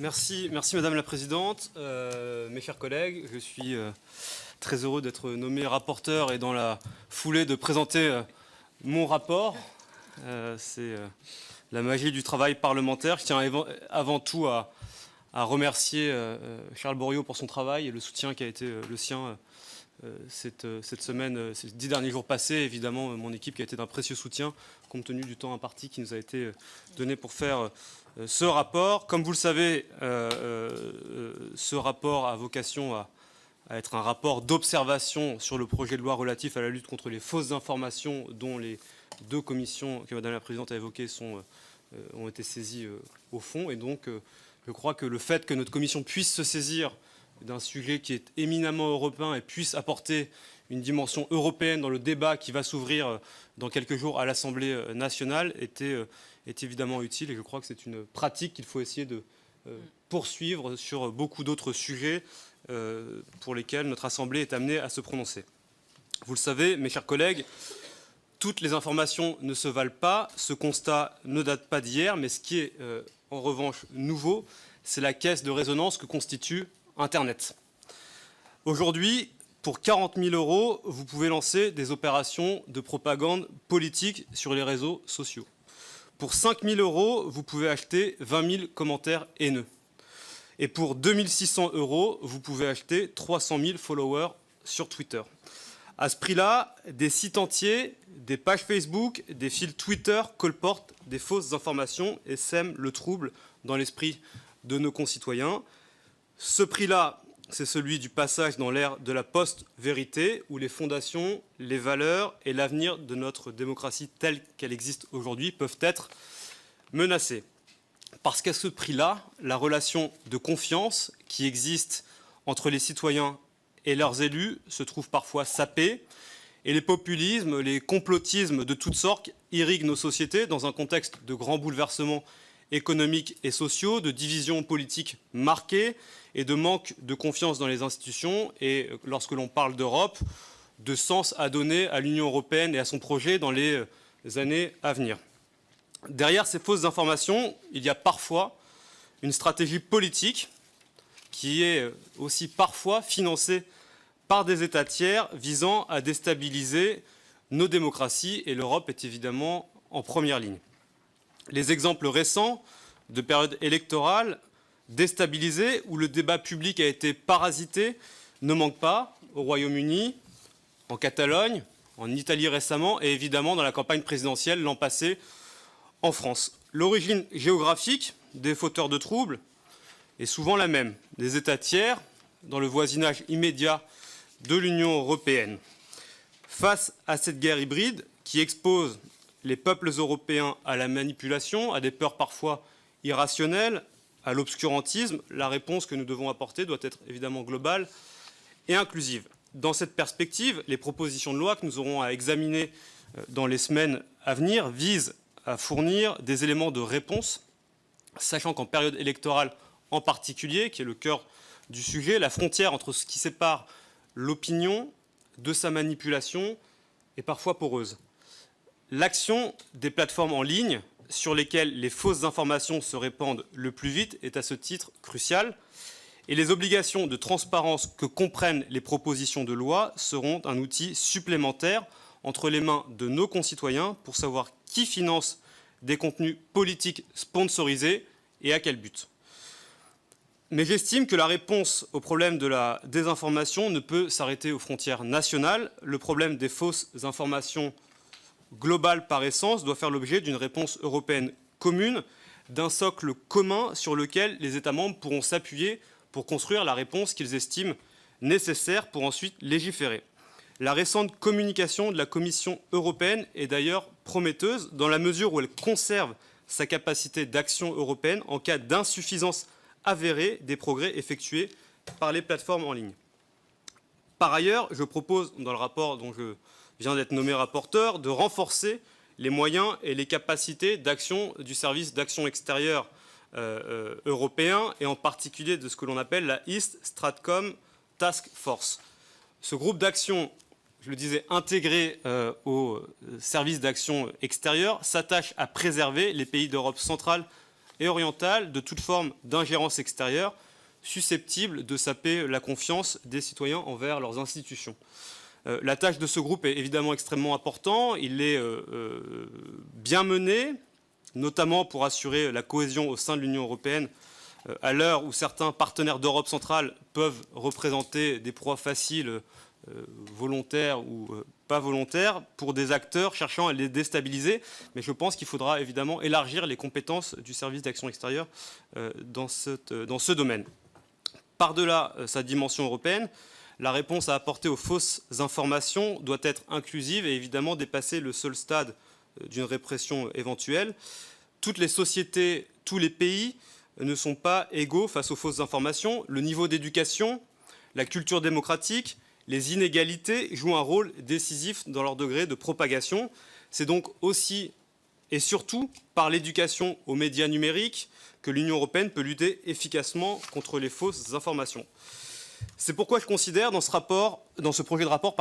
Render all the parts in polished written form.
Merci Madame la Présidente. Mes chers collègues, je suis très heureux d'être nommé rapporteur et dans la foulée de présenter mon rapport. C'est la magie du travail parlementaire. Je tiens avant tout à remercier Charles Borriaud pour son travail et le soutien qui a été le sien cette semaine, ces 10 derniers jours passés. Évidemment, mon équipe qui a été d'un précieux soutien compte tenu du temps imparti qui nous a été donné pour faire ce rapport. Comme vous le savez, ce rapport a vocation à être un rapport d'observation sur le projet de loi relatif à la lutte contre les fausses informations dont les deux commissions que Madame la Présidente a évoquées ont été saisies au fond. Et donc, je crois que le fait que notre commission puisse se saisir d'un sujet qui est éminemment européen et puisse apporter une dimension européenne dans le débat qui va s'ouvrir dans quelques jours à l'Assemblée nationale est évidemment utile. Et je crois que c'est une pratique qu'il faut essayer de poursuivre sur beaucoup d'autres sujets pour lesquels notre Assemblée est amenée à se prononcer. Vous le savez, mes chers collègues, toutes les informations ne se valent pas. Ce constat ne date pas d'hier, mais ce qui est en revanche nouveau, c'est la caisse de résonance que constitue Internet. Aujourd'hui, pour 40 000 €, vous pouvez lancer des opérations de propagande politique sur les réseaux sociaux. Pour 5 000 €, vous pouvez acheter 20 000 commentaires haineux. Et pour 2 600 €, vous pouvez acheter 300 000 followers sur Twitter. À ce prix-là, des sites entiers, des pages Facebook, des fils Twitter colportent des fausses informations et sèment le trouble dans l'esprit de nos concitoyens. Ce prix-là, c'est celui du passage dans l'ère de la post-vérité, où les fondations, les valeurs et l'avenir de notre démocratie telle qu'elle existe aujourd'hui peuvent être menacés. Parce qu'à ce prix-là, la relation de confiance qui existe entre les citoyens et leurs élus se trouve parfois sapée, et les populismes, les complotismes de toutes sortes irriguent nos sociétés dans un contexte de grands bouleversements économiques et sociaux, de divisions politiques marquées et de manque de confiance dans les institutions. Et lorsque l'on parle d'Europe, de sens à donner à l'Union européenne et à son projet dans les années à venir. Derrière ces fausses informations, il y a parfois une stratégie politique qui est aussi parfois financée par des États tiers visant à déstabiliser nos démocraties, et l'Europe est évidemment en première ligne. Les exemples récents de périodes électorales déstabilisées où le débat public a été parasité ne manquent pas au Royaume-Uni, en Catalogne, en Italie récemment et évidemment dans la campagne présidentielle l'an passé en France. L'origine géographique des fauteurs de troubles est souvent la même, des États tiers dans le voisinage immédiat de l'Union européenne. Face à cette guerre hybride qui expose les peuples européens à la manipulation, à des peurs parfois irrationnelles, à l'obscurantisme, la réponse que nous devons apporter doit être évidemment globale et inclusive. Dans cette perspective, les propositions de loi que nous aurons à examiner dans les semaines à venir visent à fournir des éléments de réponse, sachant qu'en période électorale en particulier, qui est le cœur du sujet, la frontière entre ce qui sépare l'opinion de sa manipulation est parfois poreuse. L'action des plateformes en ligne sur lesquelles les fausses informations se répandent le plus vite est à ce titre cruciale, et les obligations de transparence que comprennent les propositions de loi seront un outil supplémentaire entre les mains de nos concitoyens pour savoir qui finance des contenus politiques sponsorisés et à quel but. Mais j'estime que la réponse au problème de la désinformation ne peut s'arrêter aux frontières nationales. Le problème des fausses informations globales par essence doit faire l'objet d'une réponse européenne commune, d'un socle commun sur lequel les États membres pourront s'appuyer pour construire la réponse qu'ils estiment nécessaire pour ensuite légiférer. La récente communication de la Commission européenne est d'ailleurs prometteuse dans la mesure où elle conserve sa capacité d'action européenne en cas d'insuffisance avérée des progrès effectués par les plateformes en ligne. Par ailleurs, je propose, dans le rapport dont je viens d'être nommé rapporteur, de renforcer les moyens et les capacités d'action du service d'action extérieure européen, et en particulier de ce que l'on appelle la East Stratcom Task Force. Ce groupe d'action, je le disais, intégré au service d'action extérieure, s'attache à préserver les pays d'Europe centrale et orientale de toute forme d'ingérence extérieure susceptible de saper la confiance des citoyens envers leurs institutions. La tâche de ce groupe est évidemment extrêmement importante. Il est bien mené, notamment pour assurer la cohésion au sein de l'Union européenne, à l'heure où certains partenaires d'Europe centrale peuvent représenter des proies faciles, volontaires ou pas volontaires, pour des acteurs cherchant à les déstabiliser. Mais je pense qu'il faudra évidemment élargir les compétences du service d'action extérieure dans ce domaine. Par-delà sa dimension européenne, la réponse à apporter aux fausses informations doit être inclusive et évidemment dépasser le seul stade d'une répression éventuelle. Toutes les sociétés, tous les pays ne sont pas égaux face aux fausses informations. Le niveau d'éducation, la culture démocratique, les inégalités jouent un rôle décisif dans leur degré de propagation. C'est donc aussi et surtout par l'éducation aux médias numériques que l'Union européenne peut lutter efficacement contre les fausses informations. C'est pourquoi je considère dans ce projet de rapport,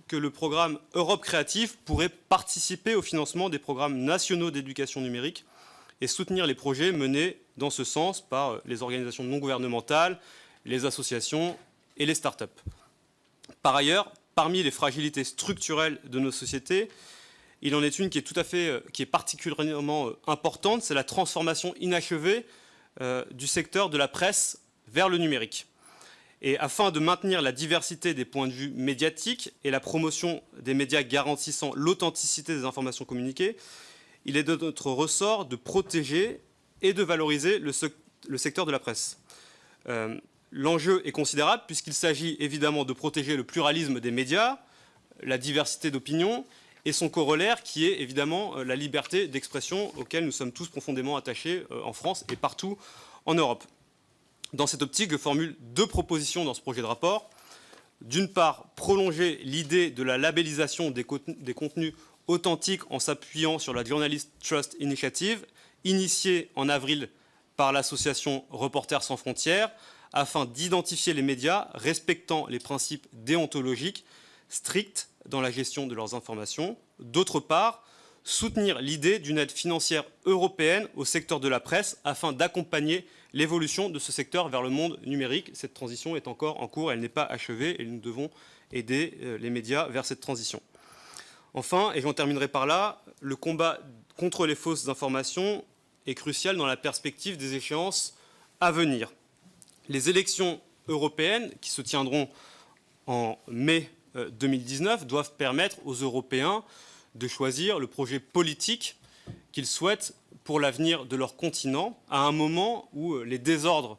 que le programme Europe Créative pourrait participer au financement des programmes nationaux d'éducation numérique et soutenir les projets menés dans ce sens par les organisations non gouvernementales, les associations et les start-up. Par ailleurs, parmi les fragilités structurelles de nos sociétés, il en est une qui est particulièrement importante, c'est la transformation inachevée du secteur de la presse vers le numérique. Et afin de maintenir la diversité des points de vue médiatiques et la promotion des médias garantissant l'authenticité des informations communiquées, il est de notre ressort de protéger et de valoriser le secteur de la presse. L'enjeu est considérable puisqu'il s'agit évidemment de protéger le pluralisme des médias, la diversité d'opinion et son corollaire qui est évidemment la liberté d'expression auquel nous sommes tous profondément attachés en France et partout en Europe. Dans cette optique, je formule deux propositions dans ce projet de rapport. D'une part, prolonger l'idée de la labellisation des contenus authentiques en s'appuyant sur la Journalist Trust Initiative, initiée en avril par l'association Reporters sans frontières, afin d'identifier les médias respectant les principes déontologiques stricts dans la gestion de leurs informations. D'autre part, soutenir l'idée d'une aide financière européenne au secteur de la presse afin d'accompagner l'évolution de ce secteur vers le monde numérique. Cette transition est encore en cours, elle n'est pas achevée et nous devons aider les médias vers cette transition. Enfin, et j'en terminerai par là, le combat contre les fausses informations est crucial dans la perspective des échéances à venir. Les élections européennes qui se tiendront en mai 2019 doivent permettre aux Européens de choisir le projet politique qu'ils souhaitent pour l'avenir de leur continent, à un moment où les désordres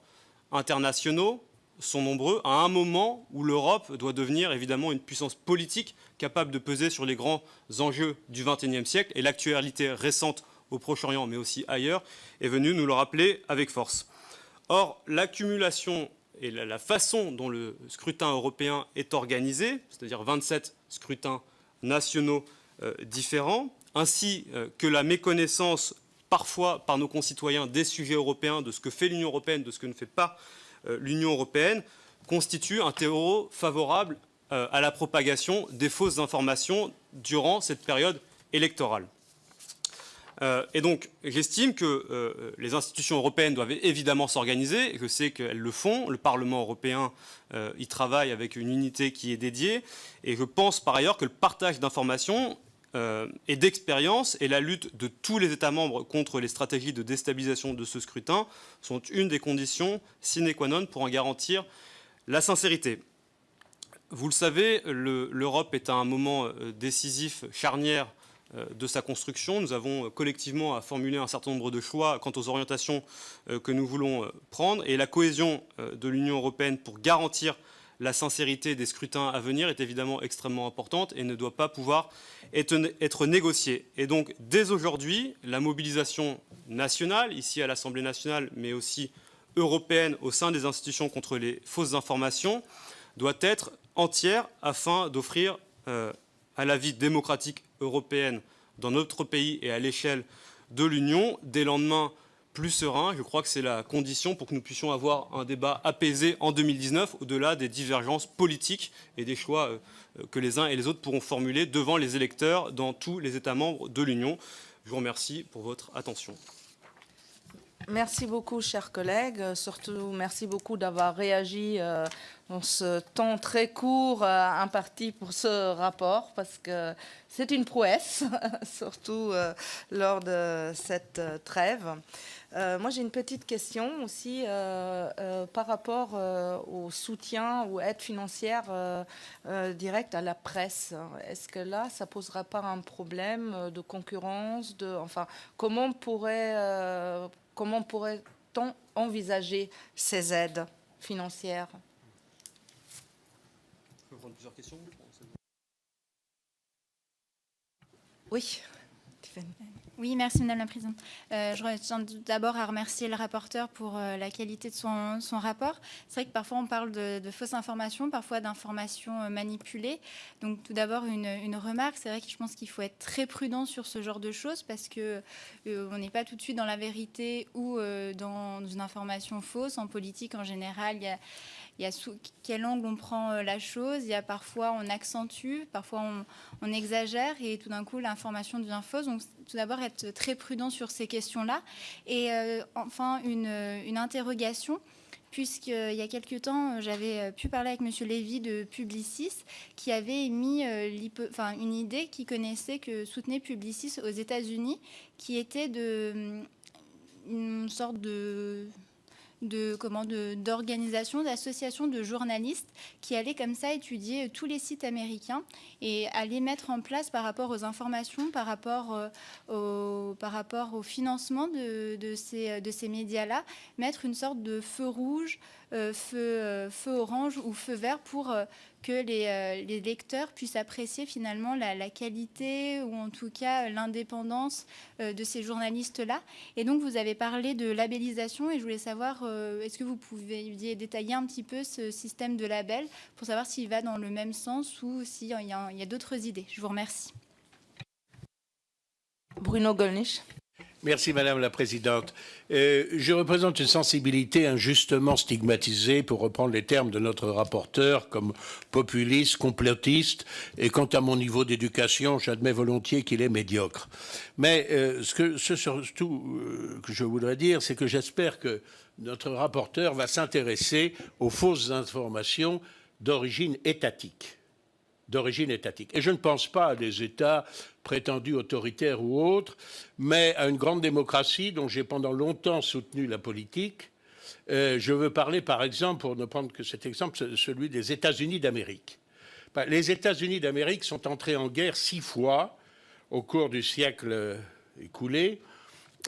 internationaux sont nombreux, à un moment où l'Europe doit devenir évidemment une puissance politique capable de peser sur les grands enjeux du XXIe siècle. Et l'actualité récente au Proche-Orient, mais aussi ailleurs, est venue nous le rappeler avec force. Or, l'accumulation et la façon dont le scrutin européen est organisé, c'est-à-dire 27 scrutins nationaux différents, ainsi que la méconnaissance parfois par nos concitoyens des sujets européens, de ce que fait l'Union européenne, de ce que ne fait pas l'Union européenne, constitue un terreau favorable à la propagation des fausses informations durant cette période électorale. Et donc, j'estime que les institutions européennes doivent évidemment s'organiser. Je sais qu'elles le font. Le Parlement européen y travaille avec une unité qui est dédiée. Et je pense par ailleurs que le partage d'informations et d'expérience et la lutte de tous les États membres contre les stratégies de déstabilisation de ce scrutin sont une des conditions sine qua non pour en garantir la sincérité. Vous le savez, l'Europe est à un moment décisif, charnière de sa construction. Nous avons collectivement à formuler un certain nombre de choix quant aux orientations que nous voulons prendre. Et la cohésion de l'Union européenne pour garantir la sincérité des scrutins à venir est évidemment extrêmement importante et ne doit pas pouvoir être négociée. Et donc, dès aujourd'hui, la mobilisation nationale, ici à l'Assemblée nationale, mais aussi européenne au sein des institutions contre les fausses informations, doit être entière afin d'offrir à la vie démocratique européenne dans notre pays et à l'échelle de l'Union des lendemains plus sereins. Je crois que c'est la condition pour que nous puissions avoir un débat apaisé en 2019 au-delà des divergences politiques et des choix que les uns et les autres pourront formuler devant les électeurs dans tous les États membres de l'Union. Je vous remercie pour votre attention. Merci beaucoup, chers collègues. Surtout, merci beaucoup d'avoir réagi dans ce temps très court imparti pour ce rapport, parce que c'est une prouesse, surtout lors de cette trêve. Moi, j'ai une petite question aussi par rapport au soutien ou aide financière directe à la presse. Est-ce que là, ça posera pas un problème de concurrence enfin, comment pourrait-on envisager ces aides financières? Je peux prendre plusieurs questions. Oui, Tiffany. Oui, merci Madame la Présidente. Je tiens d'abord à remercier le rapporteur pour la qualité de son rapport. C'est vrai que parfois on parle de fausses informations, parfois d'informations manipulées. Donc tout d'abord une remarque, c'est vrai que je pense qu'il faut être très prudent sur ce genre de choses parce que on n'est pas tout de suite dans la vérité ou dans une information fausse. En politique en général, il y a sous quel angle on prend la chose. Il y a parfois on accentue, parfois on exagère et tout d'un coup l'information devient fausse. Donc tout d'abord être très prudent sur ces questions-là. Et enfin une interrogation, puisqu'il y a quelques temps, j'avais pu parler avec M. Lévy de Publicis, qui avait émis une idée qu'il connaissait, que soutenait Publicis aux États-Unis, qui était une sorte d'organisation, d'association de journalistes qui allaient comme ça étudier tous les sites américains et aller mettre en place par rapport aux informations, par rapport au financement de ces médias-là, mettre une sorte de feu rouge, feu orange ou feu vert pour que les lecteurs puissent apprécier finalement la qualité ou en tout cas l'indépendance de ces journalistes-là. Et donc vous avez parlé de labellisation et je voulais savoir, est-ce que vous pouviez détailler un petit peu ce système de label pour savoir s'il va dans le même sens ou s'il y a d'autres idées. Je vous remercie. Bruno Gollnisch. Merci Madame la Présidente. Je représente une sensibilité injustement stigmatisée, pour reprendre les termes de notre rapporteur, comme populiste, complotiste, et quant à mon niveau d'éducation, j'admets volontiers qu'il est médiocre. Mais surtout que je voudrais dire, c'est que j'espère que notre rapporteur va s'intéresser aux fausses informations d'origine étatique. Et je ne pense pas à des États prétendus autoritaires ou autres, mais à une grande démocratie dont j'ai pendant longtemps soutenu la politique. Je veux parler, par exemple, pour ne prendre que cet exemple, celui des États-Unis d'Amérique. Les États-Unis d'Amérique sont entrés en guerre 6 fois au cours du siècle écoulé,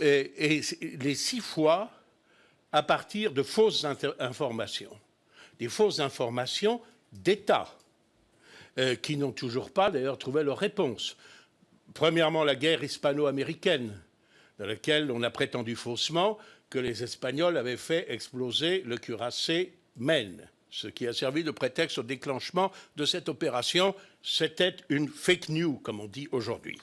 et les 6 fois à partir de fausses informations, des fausses informations d'État. Qui n'ont toujours pas, d'ailleurs, trouvé leur réponse. Premièrement, la guerre hispano-américaine, dans laquelle on a prétendu faussement que les Espagnols avaient fait exploser le cuirassé Maine, ce qui a servi de prétexte au déclenchement de cette opération. C'était une fake news, comme on dit aujourd'hui.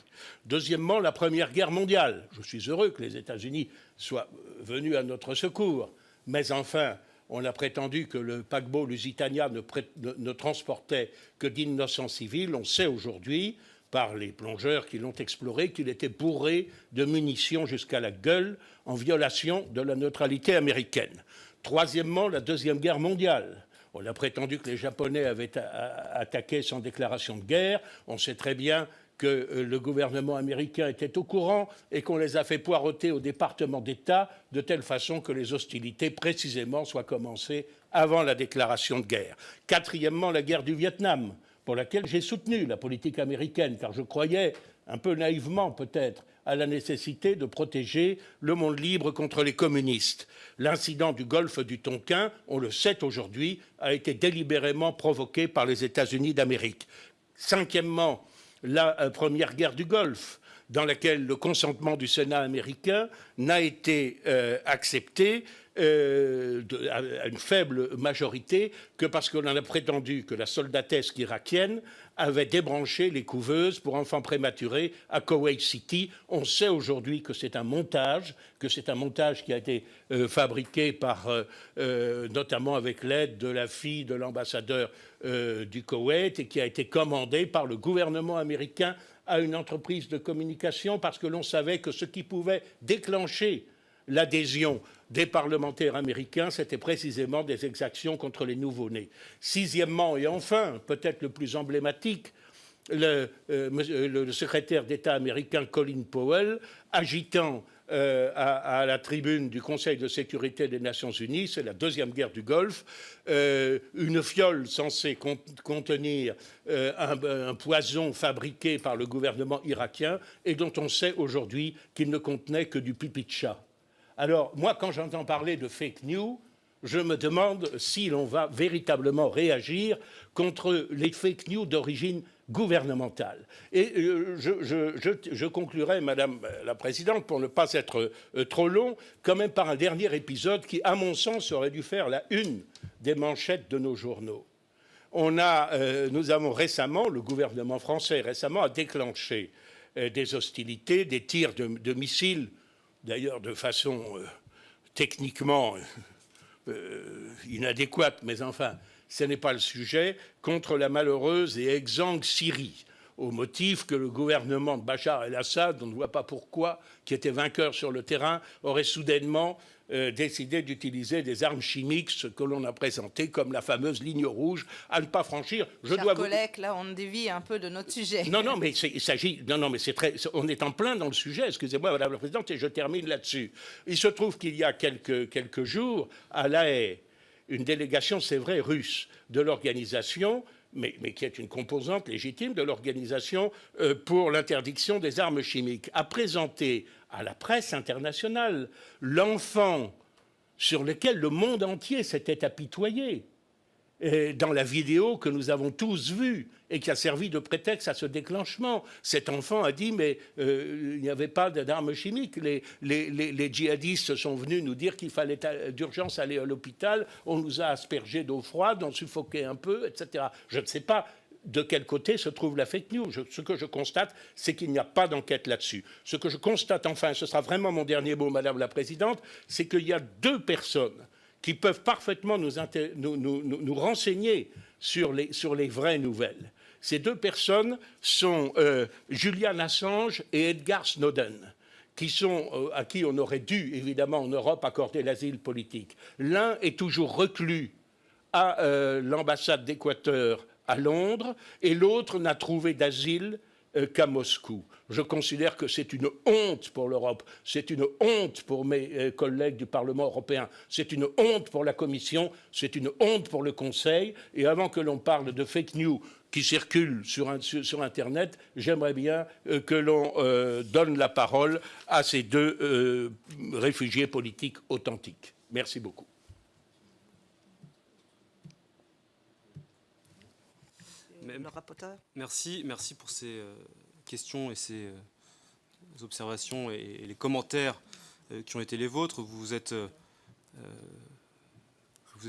Deuxièmement, la Première Guerre mondiale. Je suis heureux que les États-Unis soient venus à notre secours, mais enfin, on a prétendu que le paquebot Lusitania ne transportait que d'innocents civils. On sait aujourd'hui, par les plongeurs qui l'ont exploré, qu'il était bourré de munitions jusqu'à la gueule, en violation de la neutralité américaine. Troisièmement, la Deuxième Guerre mondiale. On a prétendu que les Japonais avaient attaqué sans déclaration de guerre. On sait très bien que le gouvernement américain était au courant et qu'on les a fait poireauter au département d'État de telle façon que les hostilités, précisément, soient commencées avant la déclaration de guerre. Quatrièmement, la guerre du Vietnam, pour laquelle j'ai soutenu la politique américaine, car je croyais, un peu naïvement peut-être, à la nécessité de protéger le monde libre contre les communistes. L'incident du golfe du Tonkin, on le sait aujourd'hui, a été délibérément provoqué par les États-Unis d'Amérique. Cinquièmement, la Première Guerre du Golfe, dans laquelle le consentement du Sénat américain n'a été accepté à une faible majorité que parce qu'on en a prétendu que la soldatesque irakienne avait débranché les couveuses pour enfants prématurés à Kuwait City. On sait aujourd'hui que c'est un montage, qui a été fabriqué par, notamment avec l'aide de la fille de l'ambassadeur du Koweït et qui a été commandé par le gouvernement américain à une entreprise de communication parce que l'on savait que ce qui pouvait déclencher l'adhésion des parlementaires américains, c'était précisément des exactions contre les nouveau-nés. Sixièmement, et enfin, peut-être le plus emblématique, le secrétaire d'État américain Colin Powell, agitant à la tribune du Conseil de sécurité des Nations Unies, c'est la deuxième guerre du Golfe, une fiole censée contenir un poison fabriqué par le gouvernement irakien et dont on sait aujourd'hui qu'il ne contenait que du pipi de chat. Alors, moi, quand j'entends parler de fake news, je me demande si l'on va véritablement réagir contre les fake news d'origine gouvernementale. Et je conclurai, Madame la Présidente, pour ne pas être trop long, quand même par un dernier épisode qui, à mon sens, aurait dû faire la une des manchettes de nos journaux. Nous avons récemment, le gouvernement français récemment a déclenché des hostilités, des tirs de missiles, d'ailleurs de façon techniquement inadéquate, mais enfin, ce n'est pas le sujet, contre la malheureuse et exsangue Syrie, au motif que le gouvernement de Bachar el-Assad, on ne voit pas pourquoi, qui était vainqueur sur le terrain, aurait soudainement décidé d'utiliser des armes chimiques, ce que l'on a présenté comme la fameuse ligne rouge à ne pas franchir. Chers collègues, là, on dévie un peu de notre sujet. Non, mais il s'agit... Non, mais on est en plein dans le sujet, excusez-moi, Madame la Présidente, et je termine là-dessus. Il se trouve qu'il y a quelques jours, à La Haye, une délégation, c'est vrai, russe, de l'organisation, mais qui est une composante légitime de l'organisation pour l'interdiction des armes chimiques, a présenté à la presse internationale l'enfant sur lequel le monde entier s'était apitoyé dans la vidéo que nous avons tous vue et qui a servi de prétexte à ce déclenchement. Cet enfant a dit, mais il n'y avait pas d'armes chimiques. Les djihadistes sont venus nous dire qu'il fallait d'urgence aller à l'hôpital. On nous a aspergé d'eau froide, on suffoquait un peu, etc. Je ne sais pas de quel côté se trouve la fake news. Ce que je constate, c'est qu'il n'y a pas d'enquête là-dessus. Ce que je constate, enfin, ce sera vraiment mon dernier mot, Madame la Présidente, c'est qu'il y a deux personnes qui peuvent parfaitement nous renseigner sur les vraies nouvelles. Ces deux personnes sont Julian Assange et Edward Snowden, à qui on aurait dû, évidemment, en Europe, accorder l'asile politique. L'un est toujours reclus à l'ambassade d'Équateur à Londres, et l'autre n'a trouvé d'asile qu'à Moscou. Je considère que c'est une honte pour l'Europe, c'est une honte pour mes collègues du Parlement européen, c'est une honte pour la Commission, c'est une honte pour le Conseil. Et avant que l'on parle de fake news qui circulent sur Internet, j'aimerais bien que l'on donne la parole à ces deux réfugiés politiques authentiques. Merci beaucoup. Le rapporteur. Merci pour ces questions et ces observations et les commentaires qui ont été les vôtres. Vous vous êtes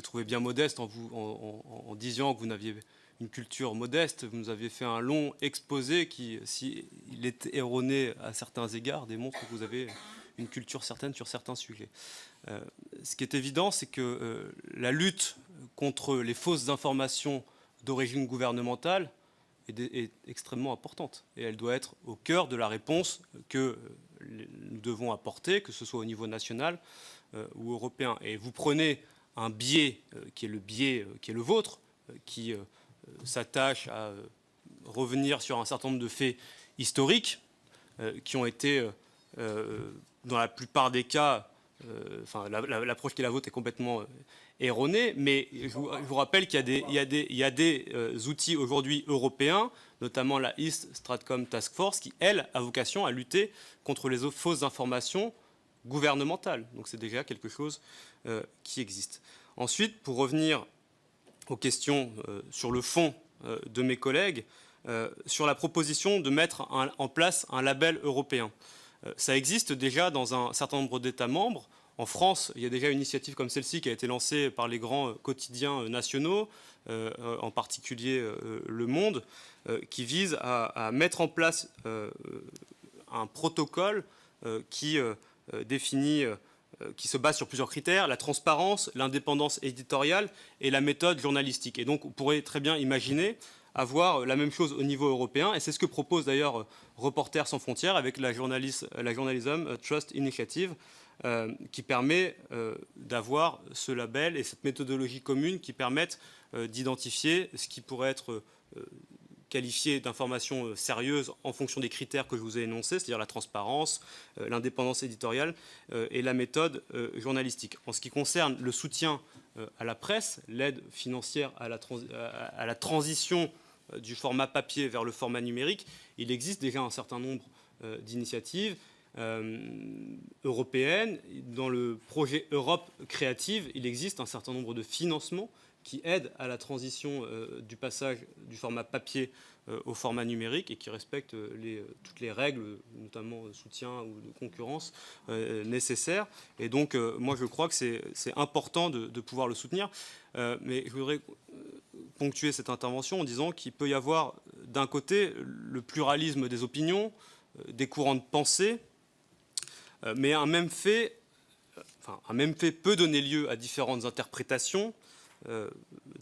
trouvé bien modeste en disant que vous n'aviez une culture modeste. Vous nous aviez fait un long exposé qui, s'il est erroné à certains égards, démontre que vous avez une culture certaine sur certains sujets. Ce qui est évident, c'est que la lutte contre les fausses informations d'origine gouvernementale est extrêmement importante. Et elle doit être au cœur de la réponse que nous devons apporter, que ce soit au niveau national ou européen. Et vous prenez un biais qui est le biais qui est le vôtre, qui s'attache à revenir sur un certain nombre de faits historiques qui ont été, dans la plupart des cas, l'approche qui est la vôtre est complètement erronée, mais je vous rappelle qu'il y a des outils aujourd'hui européens, notamment la East Stratcom Task Force, qui, elle, a vocation à lutter contre les fausses informations gouvernementales. Donc c'est déjà quelque chose qui existe. Ensuite, pour revenir aux questions sur le fond de mes collègues, sur la proposition de mettre en place un label européen. Ça existe déjà dans un certain nombre d'États membres. En France, il y a déjà une initiative comme celle-ci qui a été lancée par les grands quotidiens nationaux, en particulier Le Monde, qui vise à mettre en place un protocole qui définit, qui se base sur plusieurs critères, la transparence, l'indépendance éditoriale et la méthode journalistique. Et donc, on pourrait très bien imaginer avoir la même chose au niveau européen, et c'est ce que propose d'ailleurs Reporters sans frontières avec la Journalism Trust Initiative, qui permet d'avoir ce label et cette méthodologie commune qui permettent d'identifier ce qui pourrait être qualifié d'information sérieuse en fonction des critères que je vous ai énoncés, c'est-à-dire la transparence, l'indépendance éditoriale et la méthode journalistique. En ce qui concerne le soutien à la presse, l'aide financière à la transition du format papier vers le format numérique, il existe déjà un certain nombre d'initiatives européennes. Dans le projet Europe créative, il existe un certain nombre de financements qui aident à la transition du passage du format papier au format numérique et qui respectent toutes les règles, notamment de soutien ou de concurrence nécessaires. Et donc, moi, je crois que c'est important de pouvoir le soutenir. Mais je voudrais ponctuer cette intervention en disant qu'il peut y avoir, d'un côté, le pluralisme des opinions, des courants de pensée, mais un même fait peut donner lieu à différentes interprétations,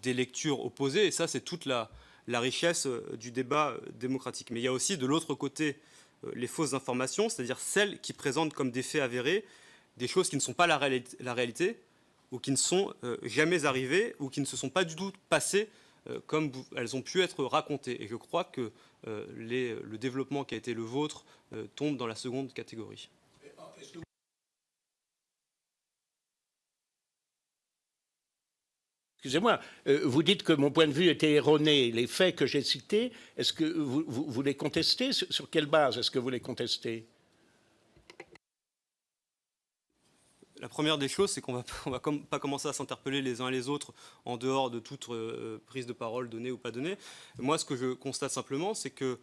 des lectures opposées, et ça, c'est toute la richesse du débat démocratique. Mais il y a aussi, de l'autre côté, les fausses informations, c'est-à-dire celles qui présentent comme des faits avérés des choses qui ne sont pas la réalité, ou qui ne sont jamais arrivées, ou qui ne se sont pas du tout passées comme elles ont pu être racontées. Et je crois que le développement qui a été le vôtre tombe dans la seconde catégorie. Excusez-moi, vous dites que mon point de vue était erroné. Les faits que j'ai cités, est-ce que vous les contestez? Sur quelle base est-ce que vous les contestez? La première des choses, c'est qu'on ne va pas commencer à s'interpeller les uns les autres en dehors de toute prise de parole donnée ou pas donnée. Moi, ce que je constate simplement, c'est que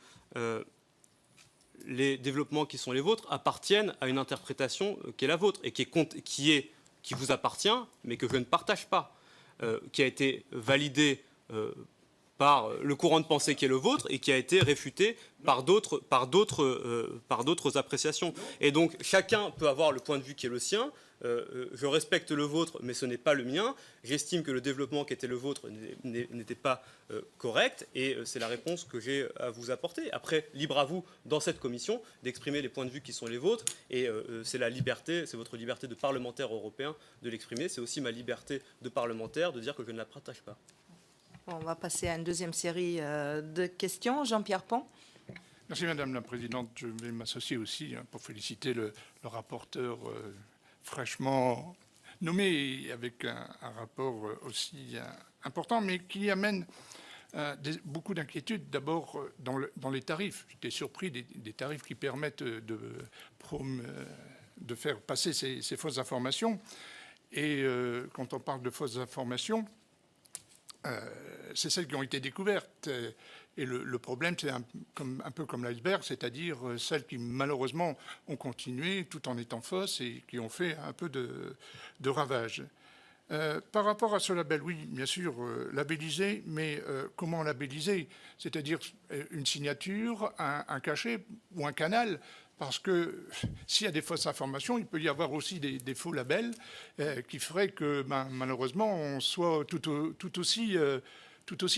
les développements qui sont les vôtres appartiennent à une interprétation qui est la vôtre et qui vous appartient, mais que je ne partage pas. Qui a été validé par le courant de pensée qui est le vôtre et qui a été réfuté par d'autres appréciations. Et donc chacun peut avoir le point de vue qui est le sien. Je respecte le vôtre, mais ce n'est pas le mien. J'estime que le développement qui était le vôtre n'était pas correct, et c'est la réponse que j'ai à vous apporter. Après, libre à vous, dans cette commission, d'exprimer les points de vue qui sont les vôtres, et c'est votre liberté de parlementaire européen de l'exprimer. C'est aussi ma liberté de parlementaire de dire que je ne la partage pas. On va passer à une deuxième série de questions. Jean-Pierre Pont. Merci Madame la Présidente. Je vais m'associer aussi pour féliciter le rapporteur fraîchement nommé, avec un rapport aussi important, mais qui amène beaucoup d'inquiétudes. D'abord, dans les tarifs. J'étais surpris des tarifs qui permettent de faire passer ces fausses informations. Et quand on parle de fausses informations, c'est celles qui ont été découvertes. Et le problème, c'est un peu comme l'iceberg, c'est-à-dire celles qui, malheureusement, ont continué tout en étant fausses et qui ont fait un peu de ravages. Par rapport à ce label, oui, bien sûr, labelliser, mais comment labelliser? C'est-à-dire une signature, un cachet ou un canal. Parce que s'il y a des fausses informations, il peut y avoir aussi des faux labels qui feraient que, malheureusement, on soit tout aussi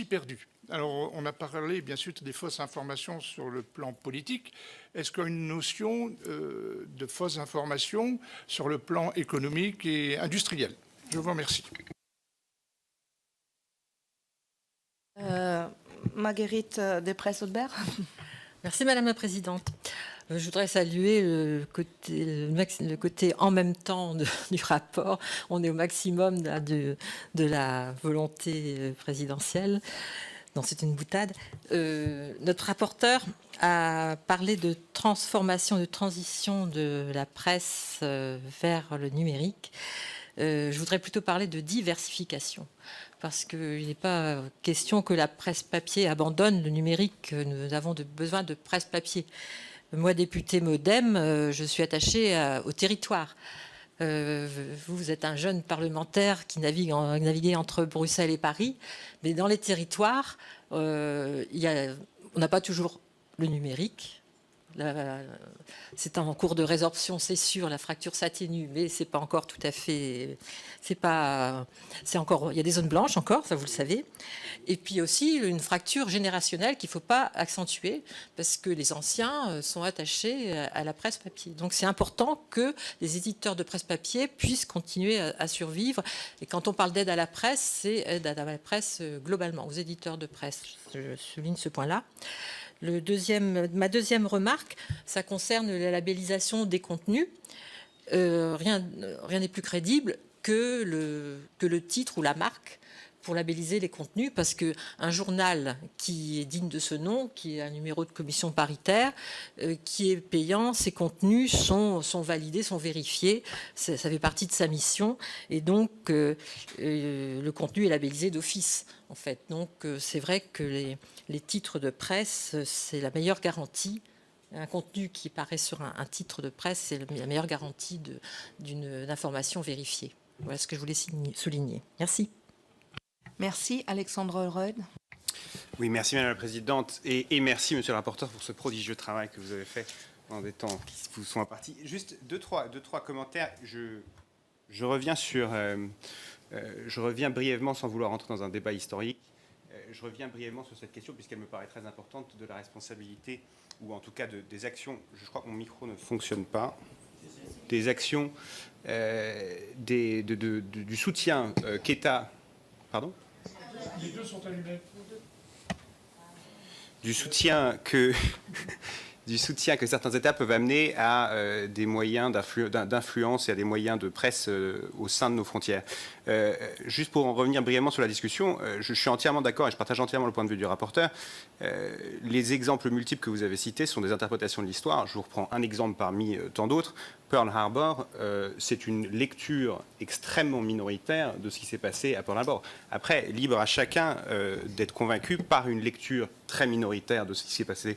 perdu. Alors, on a parlé, bien sûr, des fausses informations sur le plan politique. Est-ce qu'il y a une notion de fausses informations sur le plan économique et industriel? Je vous remercie. Marguerite Després-Audebert. Merci Madame la Présidente. Je voudrais saluer le côté en même temps du rapport. On est au maximum de la volonté présidentielle. Non, c'est une boutade. Notre rapporteur a parlé de transformation, de transition de la presse vers le numérique. Je voudrais plutôt parler de diversification, parce qu'il n'est pas question que la presse papier abandonne le numérique. Nous avons besoin de presse papier. Moi, députée MoDem, je suis attachée au territoire. Vous êtes un jeune parlementaire qui naviguait entre Bruxelles et Paris, mais dans les territoires, on n'a pas toujours le numérique. c'est en cours de résorption, c'est sûr, la fracture s'atténue, mais c'est pas encore tout à fait, c'est encore, il y a des zones blanches encore, ça vous le savez. Et puis aussi une fracture générationnelle qu'il ne faut pas accentuer parce que les anciens sont attachés à la presse papier. Donc c'est important que les éditeurs de presse papier puissent continuer à survivre. Et quand on parle d'aide à la presse, c'est aide à la presse globalement, aux éditeurs de presse. Je souligne ce point-là. Ma deuxième remarque, ça concerne la labellisation des contenus. Rien n'est plus crédible que le titre ou la marque pour labelliser les contenus, parce qu'un journal qui est digne de ce nom, qui est un numéro de commission paritaire, qui est payant, ses contenus sont validés, sont vérifiés, ça fait partie de sa mission, et donc le contenu est labellisé d'office, en fait. Donc c'est vrai que les titres de presse, c'est la meilleure garantie. Un contenu qui paraît sur un titre de presse, c'est la meilleure garantie d'une information vérifiée. Voilà ce que je voulais souligner. Merci. Merci, Alexandre Reud. Oui, merci Madame la Présidente et merci Monsieur le rapporteur pour ce prodigieux travail que vous avez fait dans des temps qui vous sont impartis. Juste deux, trois commentaires. Je reviens brièvement, sans vouloir entrer dans un débat historique, je reviens brièvement sur cette question puisqu'elle me paraît très importante, de la responsabilité ou en tout cas des actions. Je crois que mon micro ne fonctionne pas. Des actions du soutien qu'État. Pardon ? Les deux sont allumés. Du soutien que certains États peuvent amener à des moyens d'influence et à des moyens de presse au sein de nos frontières. Juste pour en revenir brièvement sur la discussion, je suis entièrement d'accord et je partage entièrement le point de vue du rapporteur. Les exemples multiples que vous avez cités sont des interprétations de l'histoire. Je vous reprends un exemple parmi tant d'autres. Pearl Harbor, c'est une lecture extrêmement minoritaire de ce qui s'est passé à Pearl Harbor. Après, libre à chacun d'être convaincu par une lecture très minoritaire de ce qui s'est passé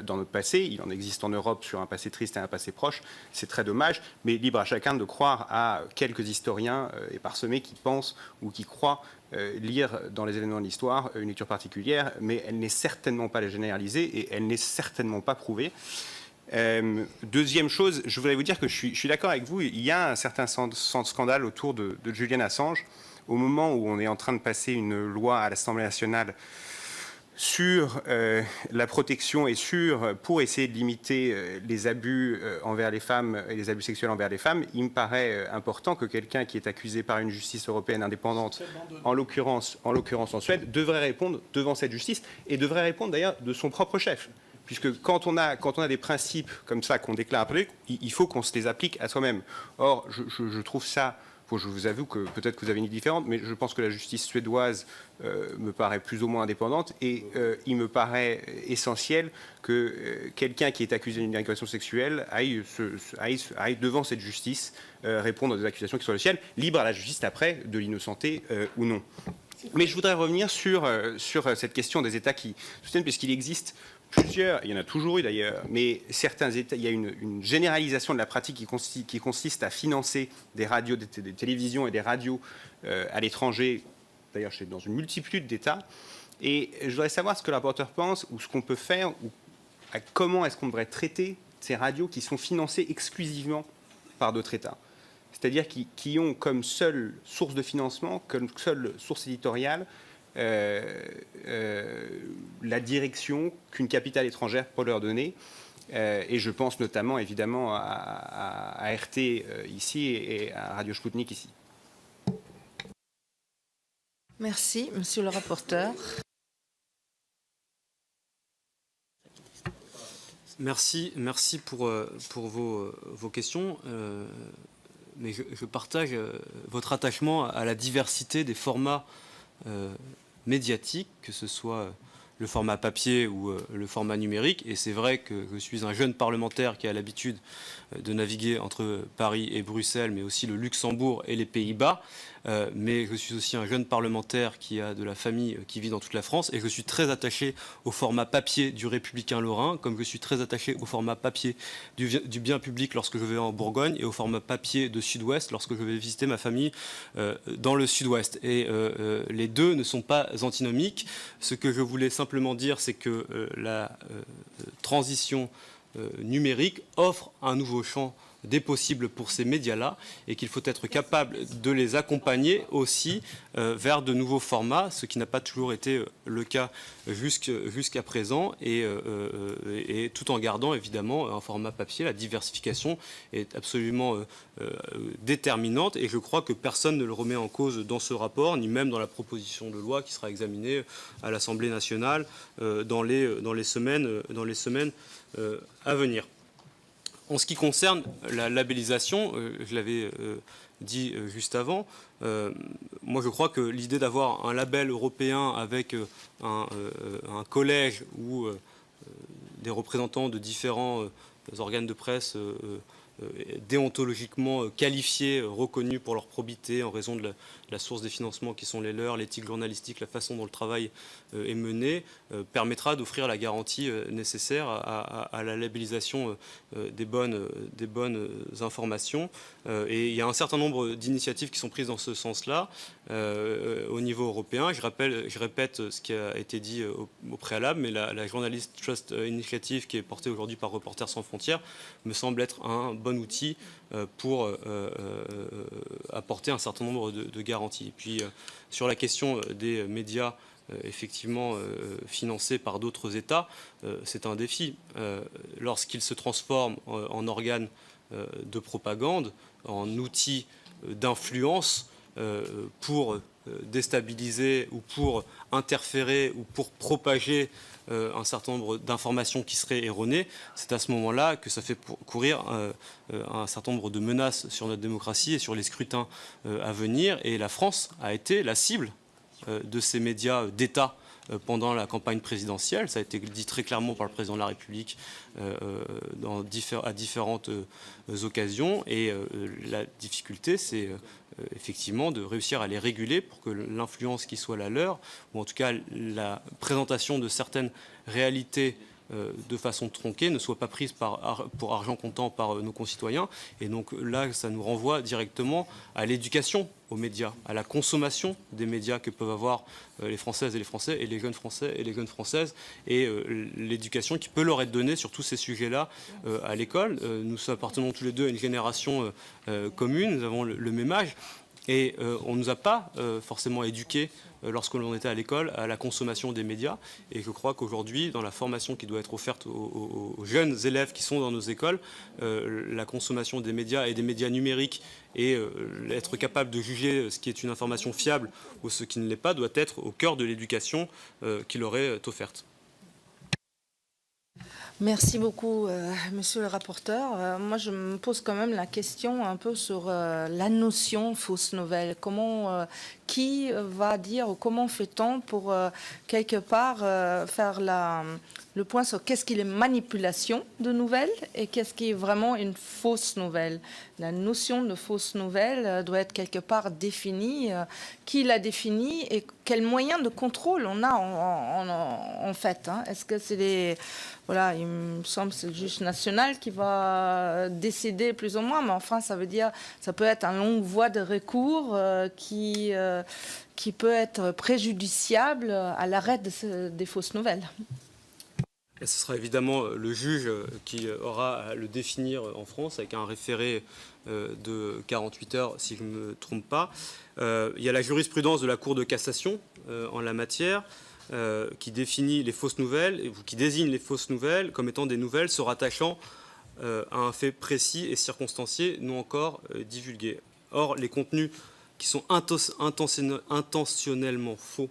dans notre passé. Il en existe en Europe sur un passé triste et un passé proche. C'est très dommage, mais libre à chacun de croire à quelques historiens et parsemés qui pensent ou qui croient lire dans les événements de l'histoire une lecture particulière, mais elle n'est certainement pas généralisée et elle n'est certainement pas prouvée. Deuxième chose, je voudrais vous dire que je suis d'accord avec vous, il y a un certain scandale autour de Julian Assange. Au moment où on est en train de passer une loi à l'Assemblée nationale sur la protection et pour essayer de limiter les abus envers les femmes et les abus sexuels envers les femmes, il me paraît important que quelqu'un qui est accusé par une justice européenne indépendante, en l'occurrence en Suède, devrait répondre devant cette justice et devrait répondre d'ailleurs de son propre chef. Puisque quand on a des principes comme ça qu'on déclare après, il faut qu'on se les applique à soi-même. Or, je trouve ça, je vous avoue que peut-être que vous avez une idée différente, mais je pense que la justice suédoise me paraît plus ou moins indépendante et il me paraît essentiel que quelqu'un qui est accusé d'une agression sexuelle aille devant cette justice répondre aux accusations qui sont les siennes, libre à la justice après de l'innocenter ou non. Mais je voudrais revenir sur cette question des États qui soutiennent, puisqu'il existe plusieurs, il y en a toujours eu d'ailleurs, mais certains États, il y a une généralisation de la pratique qui consiste à financer des radios, des télévisions et des radios à l'étranger, d'ailleurs dans une multitude d'États. Et je voudrais savoir ce que le rapporteur pense, ou ce qu'on peut faire, ou comment est-ce qu'on devrait traiter ces radios qui sont financées exclusivement par d'autres États. C'est-à-dire qui ont comme seule source de financement, comme seule source éditoriale, la direction qu'une capitale étrangère peut leur donner. Et je pense notamment, évidemment, à RT ici et à Radio Sputnik ici. Merci, monsieur le rapporteur. Merci pour vos questions. Mais je partage votre attachement à la diversité des formats médiatiques, que ce soit le format papier ou le format numérique. Et c'est vrai que je suis un jeune parlementaire qui a l'habitude de naviguer entre Paris et Bruxelles, mais aussi le Luxembourg et les Pays-Bas. Mais je suis aussi un jeune parlementaire qui a de la famille qui vit dans toute la France, et je suis très attaché au format papier du Républicain Lorrain, comme je suis très attaché au format papier du Bien Public lorsque je vais en Bourgogne, et au format papier de Sud-Ouest lorsque je vais visiter ma famille dans le Sud-Ouest. Et les deux ne sont pas antinomiques. Ce que je voulais simplement dire, c'est que la transition numérique offre un nouveau champ des possibles pour ces médias-là et qu'il faut être capable de les accompagner aussi vers de nouveaux formats, ce qui n'a pas toujours été le cas jusqu'à présent et tout en gardant évidemment un format papier. La diversification est absolument déterminante et je crois que personne ne le remet en cause dans ce rapport, ni même dans la proposition de loi qui sera examinée à l'Assemblée nationale dans les semaines à venir. En ce qui concerne la labellisation, je l'avais dit juste avant, moi je crois que l'idée d'avoir un label européen avec un collège ou des représentants de différents organes de presse déontologiquement qualifiés, reconnus pour leur probité en raison de la source des financements qui sont les leurs, l'éthique journalistique, la façon dont le travail est mené, permettra d'offrir la garantie nécessaire à la labellisation des bonnes informations. Et il y a un certain nombre d'initiatives qui sont prises dans ce sens-là au niveau européen. Je répète ce qui a été dit au préalable, mais la Journalist Trust Initiative qui est portée aujourd'hui par Reporters sans frontières me semble être un bon outil pour apporter un certain nombre de garanties. Et puis sur la question des médias effectivement financés par d'autres États, c'est un défi. Lorsqu'ils se transforment en organes de propagande, en outils d'influence pour déstabiliser ou pour interférer ou pour propager un certain nombre d'informations qui seraient erronées, c'est à ce moment-là que ça fait courir un certain nombre de menaces sur notre démocratie et sur les scrutins à venir. Et la France a été la cible de ces médias d'État pendant la campagne présidentielle. Ça a été dit très clairement par le président de la République à différentes occasions. Et la difficulté, c'est effectivement de réussir à les réguler pour que l'influence qui soit la leur, ou en tout cas la présentation de certaines réalités de façon tronquée ne soit pas prise pour argent comptant par nos concitoyens. Et donc là, ça nous renvoie directement à l'éducation aux médias, à la consommation des médias que peuvent avoir les Françaises et les Français et les jeunes Français et les jeunes Françaises, et l'éducation qui peut leur être donnée sur tous ces sujets-là à l'école. Nous appartenons tous les deux à une génération commune, nous avons le même âge, et on ne nous a pas forcément éduqués lorsque l'on était à l'école à la consommation des médias. Et je crois qu'aujourd'hui, dans la formation qui doit être offerte aux jeunes élèves qui sont dans nos écoles, la consommation des médias et des médias numériques et être capable de juger ce qui est une information fiable ou ce qui ne l'est pas doit être au cœur de l'éducation qui leur est offerte. Merci beaucoup, monsieur le rapporteur. Moi, je me pose quand même la question un peu sur la notion fausse nouvelle. Qui va dire, ou comment fait-on pour quelque part faire le point sur qu'est-ce qui est manipulation de nouvelles et qu'est-ce qui est vraiment une fausse nouvelle. La notion de fausse nouvelle doit être quelque part définie. Qui la définit et quels moyens de contrôle on a en fait, hein. Est-ce que c'est voilà, il me semble que c'est le juge national qui va décider plus ou moins, mais enfin ça veut dire ça peut être une longue voie de recours qui peut être préjudiciable à l'arrêt des fausses nouvelles. Et ce sera évidemment le juge qui aura à le définir en France avec un référé de 48 heures, si je ne me trompe pas. Il y a la jurisprudence de la Cour de cassation en la matière qui définit les fausses nouvelles, ou qui désigne les fausses nouvelles comme étant des nouvelles se rattachant à un fait précis et circonstancié, non encore divulgué. Or, les contenus qui sont intentionnellement faux,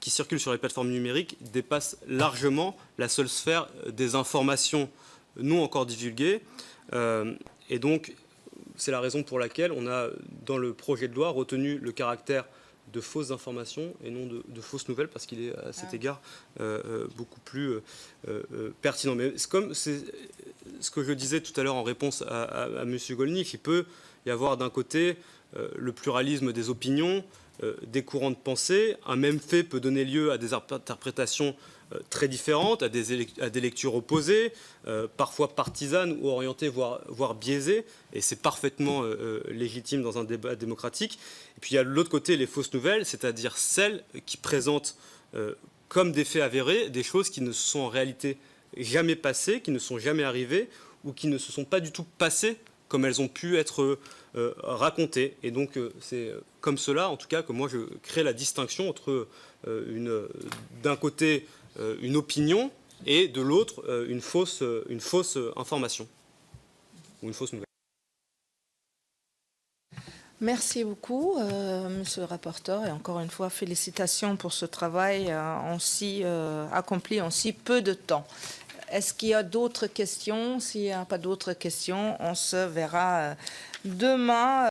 qui circulent sur les plateformes numériques dépassent largement la seule sphère des informations non encore divulguées. Et donc, c'est la raison pour laquelle on a, dans le projet de loi, retenu le caractère de fausses informations et non de fausses nouvelles, parce qu'il est à cet égard beaucoup plus pertinent. Mais comme c'est ce que je disais tout à l'heure en réponse à M. Gollnisch, il peut y avoir d'un côté le pluralisme des opinions, des courants de pensée. Un même fait peut donner lieu à des interprétations très différentes, à des lectures opposées, parfois partisanes ou orientées, voire biaisées, et c'est parfaitement légitime dans un débat démocratique. Et puis il y a de l'autre côté les fausses nouvelles, c'est-à-dire celles qui présentent comme des faits avérés des choses qui ne sont en réalité jamais passées, qui ne sont jamais arrivées ou qui ne se sont pas du tout passées comme elles ont pu être racontées. Et donc c'est comme cela, en tout cas, que moi je crée la distinction entre d'un côté une opinion et de l'autre une fausse information ou une fausse nouvelle. Merci beaucoup, monsieur le rapporteur, et encore une fois, félicitations pour ce travail accompli en si peu de temps. Est-ce qu'il y a d'autres questions? S'il n'y a pas d'autres questions, on se verra demain.